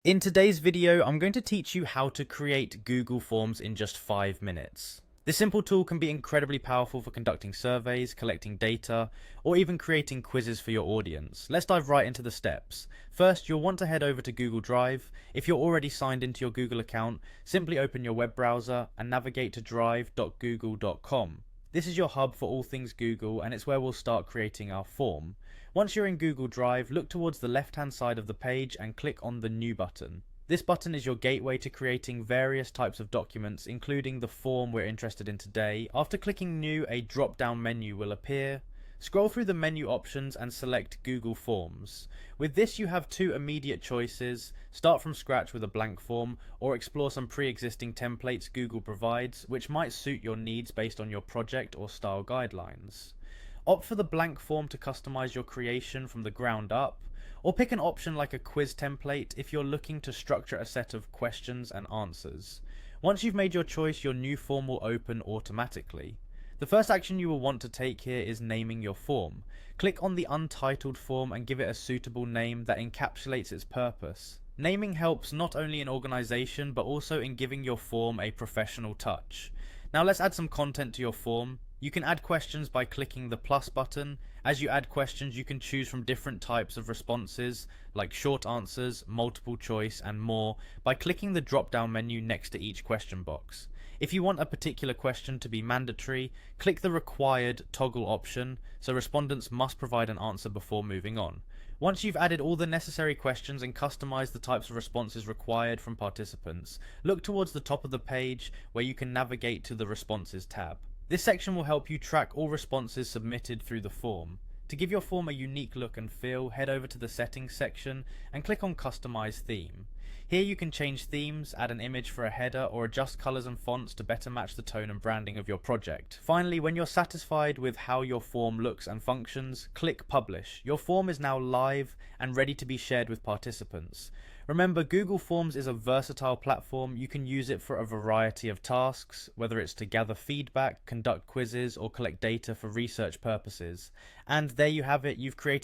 In today's video, I'm going to teach you how to create Google Forms in just 5 minutes. This simple tool can be incredibly powerful for conducting surveys, collecting data, or even creating quizzes for your audience. Let's dive right into the steps. First, you'll want to head over to Google Drive. If you're already signed into your Google account, simply open your web browser and navigate to drive.google.com. This is your hub for all things Google, and it's where we'll start creating our form. Once you're in Google Drive, look towards the left-hand side of the page and click on the New button. This button is your gateway to creating various types of documents, including the form we're interested in today. After clicking New, a drop-down menu will appear. Scroll through the menu options and select Google Forms. With this, you have two immediate choices: start from scratch with a blank form, or explore some pre-existing templates Google provides, which might suit your needs based on your project or style guidelines. Opt for the blank form to customize your creation from the ground up, or pick an option like a quiz template if you're looking to structure a set of questions and answers. Once you've made your choice, your new form will open automatically. The first action you will want to take here is naming your form. Click on the untitled form and give it a suitable name that encapsulates its purpose. Naming helps not only in organization but also in giving your form a professional touch. Now let's add some content to your form. You can add questions by clicking the plus button. As you add questions, you can choose from different types of responses, like short answers, multiple choice, and more, by clicking the drop-down menu next to each question box. If you want a particular question to be mandatory, click the required toggle option, so respondents must provide an answer before moving on. Once you've added all the necessary questions and customized the types of responses required from participants, look towards the top of the page where you can navigate to the Responses tab. This section will help you track all responses submitted through the form. To give your form a unique look and feel, head over to the Settings section and click on Customize Theme. Here you can change themes, add an image for a header, or adjust colors and fonts to better match the tone and branding of your project. Finally, when you're satisfied with how your form looks and functions, click Publish. Your form is now live and ready to be shared with participants. Remember, Google Forms is a versatile platform. You can use it for a variety of tasks, whether it's to gather feedback, conduct quizzes, or collect data for research purposes. And there you have it, you've created